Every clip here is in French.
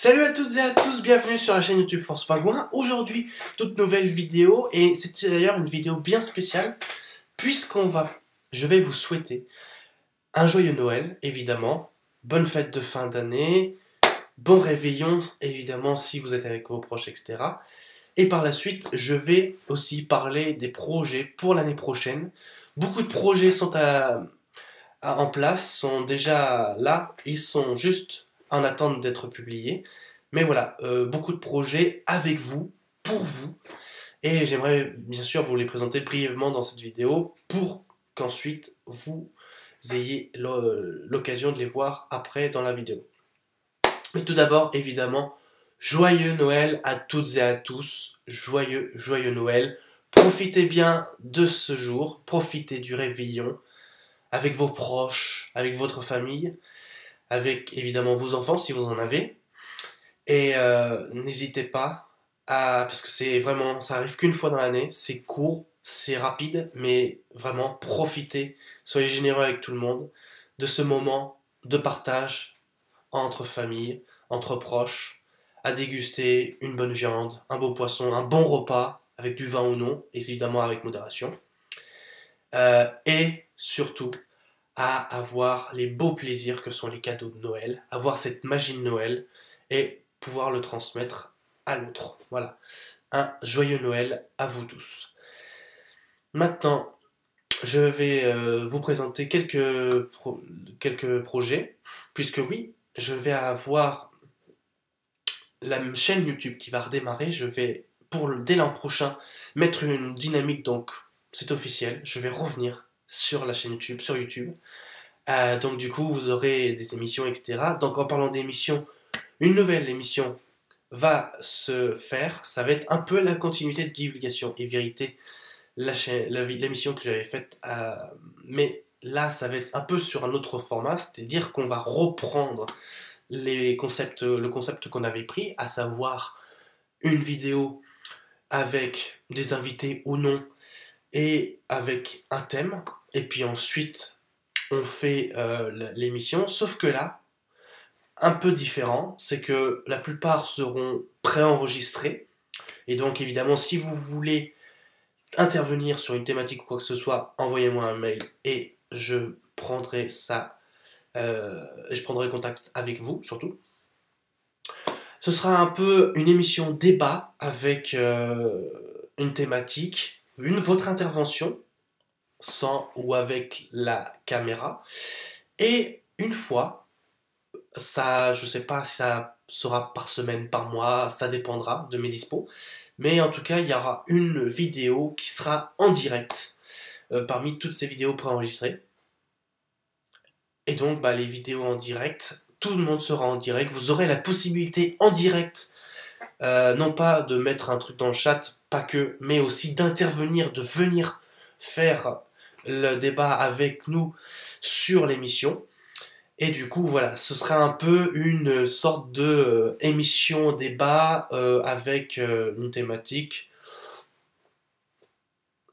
Salut à toutes et à tous, bienvenue sur la chaîne YouTube Force Pingouin. Aujourd'hui, toute nouvelle vidéo, et c'est d'ailleurs une vidéo bien spéciale, je vais vous souhaiter un joyeux Noël, évidemment, bonne fête de fin d'année, bon réveillon, évidemment, si vous êtes avec vos proches, etc. Et par la suite, je vais aussi parler des projets pour l'année prochaine. Beaucoup de projets sont en place, sont déjà là, ils sont juste en attente d'être publiés. Mais voilà, beaucoup de projets avec vous, pour vous. Et j'aimerais bien sûr vous les présenter brièvement dans cette vidéo pour qu'ensuite vous ayez l'occasion de les voir après dans la vidéo. Mais tout d'abord, évidemment, joyeux Noël à toutes et à tous. Joyeux Noël. Profitez bien de ce jour, profitez du réveillon avec vos proches, avec votre famille, avec évidemment vos enfants si vous en avez. Et n'hésitez pas parce que c'est vraiment, ça arrive qu'une fois dans l'année, c'est court, c'est rapide, mais vraiment profitez, soyez généreux avec tout le monde de ce moment de partage entre familles, entre proches, à déguster une bonne viande, un beau poisson, un bon repas, avec du vin ou non, évidemment avec modération. Et surtout, à avoir les beaux plaisirs que sont les cadeaux de Noël, avoir cette magie de Noël et pouvoir le transmettre à l'autre. Voilà. Un joyeux Noël à vous tous. Maintenant, je vais vous présenter quelques projets, puisque oui, je vais avoir la chaîne YouTube qui va redémarrer. Je vais, dès l'an prochain, mettre une dynamique, donc c'est officiel, je vais revenir sur la chaîne YouTube, sur YouTube. Donc du coup, vous aurez des émissions, etc. Donc en parlant d'émissions, une nouvelle émission va se faire. Ça va être un peu la continuité de divulgation et vérité, l'émission que j'avais faite. Mais là, ça va être un peu sur un autre format, c'est-à-dire qu'on va reprendre le concept qu'on avait pris, à savoir une vidéo avec des invités ou non, et avec un thème. Et puis ensuite, on fait l'émission, sauf que là, un peu différent, c'est que la plupart seront préenregistrés, et donc évidemment, si vous voulez intervenir sur une thématique ou quoi que ce soit, envoyez-moi un mail, et je prendrai contact avec vous, surtout. Ce sera un peu une émission débat, avec une thématique, votre intervention, sans ou avec la caméra, et une fois, ça, je sais pas si ça sera par semaine, par mois, ça dépendra de mes dispos. Mais en tout cas, il y aura une vidéo qui sera en direct parmi toutes ces vidéos préenregistrées. Et donc, les vidéos en direct, tout le monde sera en direct. Vous aurez la possibilité en direct, non pas de mettre un truc dans le chat, pas que, mais aussi d'intervenir, de venir faire le débat avec nous sur l'émission. Et du coup, voilà, ce sera un peu une sorte de émission débat avec une thématique,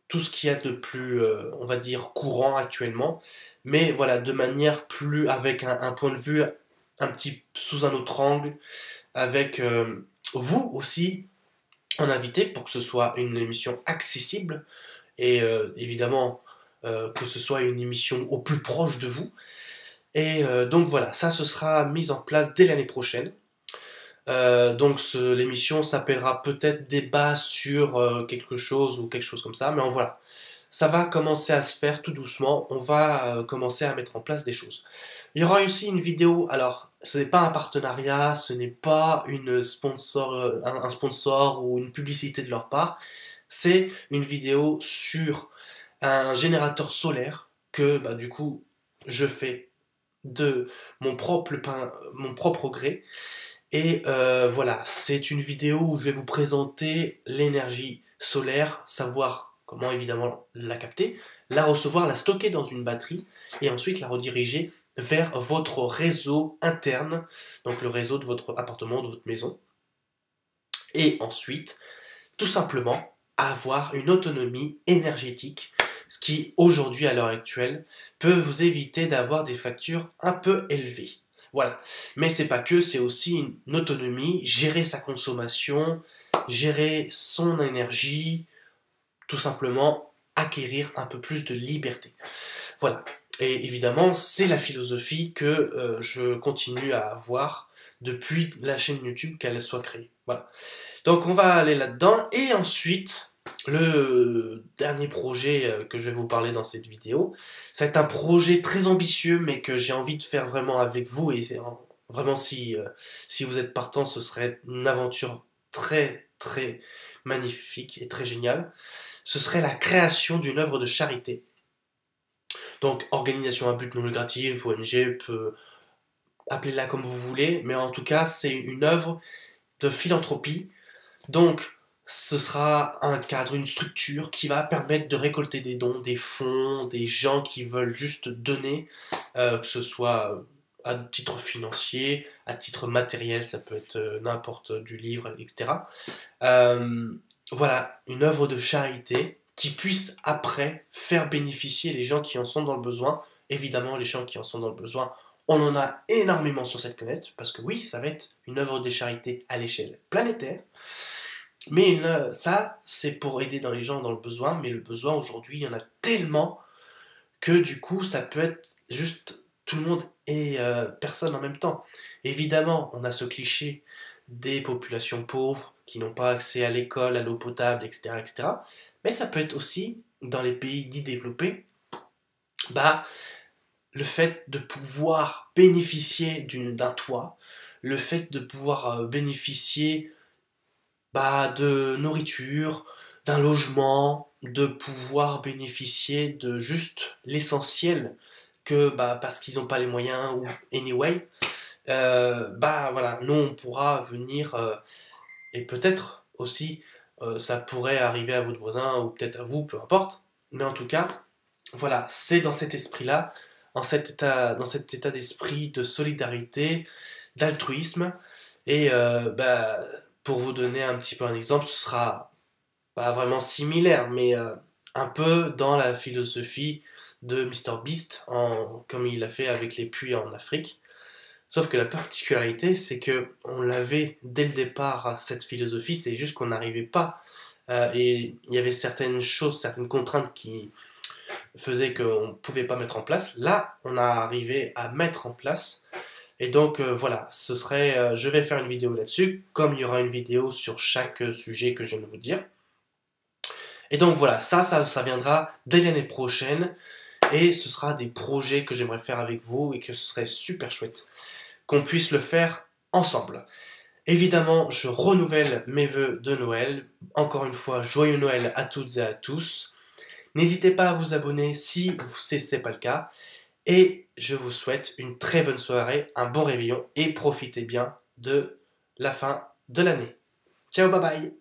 tout ce qu'il y a de plus, on va dire, courant actuellement, mais voilà, de manière plus, avec un point de vue un petit sous un autre angle, avec vous aussi en invité, pour que ce soit une émission accessible, et évidemment que ce soit une émission au plus proche de vous. Et donc voilà, ça ce sera mis en place dès l'année prochaine. Donc l'émission s'appellera peut-être débat sur quelque chose ou quelque chose comme ça, mais voilà. Ça va commencer à se faire tout doucement, on va commencer à mettre en place des choses. Il y aura aussi une vidéo, alors ce n'est pas un partenariat, ce n'est pas un sponsor ou une publicité de leur part, c'est une vidéo sur un générateur solaire que du coup je fais de mon propre gré. Et voilà, c'est une vidéo où je vais vous présenter l'énergie solaire, savoir comment évidemment la capter, la recevoir, la stocker dans une batterie, et ensuite la rediriger vers votre réseau interne, donc le réseau de votre appartement, de votre maison. Et ensuite, tout simplement, avoir une autonomie énergétique, ce qui aujourd'hui, à l'heure actuelle, peut vous éviter d'avoir des factures un peu élevées. Voilà. Mais c'est pas que, c'est aussi une autonomie, gérer sa consommation, gérer son énergie, tout simplement acquérir un peu plus de liberté. Voilà. Et évidemment, c'est la philosophie que je continue à avoir depuis la chaîne YouTube qu'elle soit créée. Voilà. Donc on va aller là-dedans. Et ensuite, le dernier projet que je vais vous parler dans cette vidéo, ça va être un projet très ambitieux, mais que j'ai envie de faire vraiment avec vous. Et c'est vraiment, si vous êtes partant, ce serait une aventure très, très magnifique et très géniale. Ce serait la création d'une œuvre de charité. Donc, organisation à but non lucratif, ONG, appelez-la comme vous voulez, mais en tout cas, c'est une œuvre de philanthropie. Donc, ce sera un cadre, une structure qui va permettre de récolter des dons, des fonds, des gens qui veulent juste donner, que ce soit à titre financier, à titre matériel, ça peut être n'importe du livre, etc. Voilà, une œuvre de charité qui puisse après faire bénéficier les gens qui en sont dans le besoin. Évidemment, les gens qui en sont dans le besoin, on en a énormément sur cette planète, parce que oui, ça va être une œuvre de charité à l'échelle planétaire. Mais ça, c'est pour aider dans les gens dans le besoin, mais le besoin aujourd'hui, il y en a tellement que du coup, ça peut être juste tout le monde et personne en même temps. Évidemment, on a ce cliché des populations pauvres qui n'ont pas accès à l'école, à l'eau potable, etc., etc. Mais ça peut être aussi, dans les pays dits développés, bah, le fait de pouvoir bénéficier d'un toit, le fait de pouvoir bénéficier de nourriture, d'un logement, de pouvoir bénéficier de juste l'essentiel que parce qu'ils n'ont pas les moyens ou anyway, voilà, nous on pourra venir et peut-être aussi ça pourrait arriver à votre voisin ou peut-être à vous, peu importe, mais en tout cas, voilà, c'est dans cet esprit-là, dans cet état d'esprit de solidarité, d'altruisme, et pour vous donner un petit peu un exemple, ce sera pas vraiment similaire, mais un peu dans la philosophie de MrBeast, comme il a fait avec les puits en Afrique. Sauf que la particularité, c'est que on l'avait dès le départ, cette philosophie, c'est juste qu'on n'arrivait pas. Et il y avait certaines choses, certaines contraintes qui faisaient qu'on ne pouvait pas mettre en place. Là, on a arrivé à mettre en place. Et donc voilà, je vais faire une vidéo là-dessus, comme il y aura une vidéo sur chaque sujet que je viens de vous dire. Et donc voilà, ça viendra dès l'année prochaine. Et ce sera des projets que j'aimerais faire avec vous et que ce serait super chouette qu'on puisse le faire ensemble. Évidemment, je renouvelle mes vœux de Noël. Encore une fois, joyeux Noël à toutes et à tous. N'hésitez pas à vous abonner si ce n'est pas le cas. Et je vous souhaite une très bonne soirée, un bon réveillon et profitez bien de la fin de l'année. Ciao, bye bye!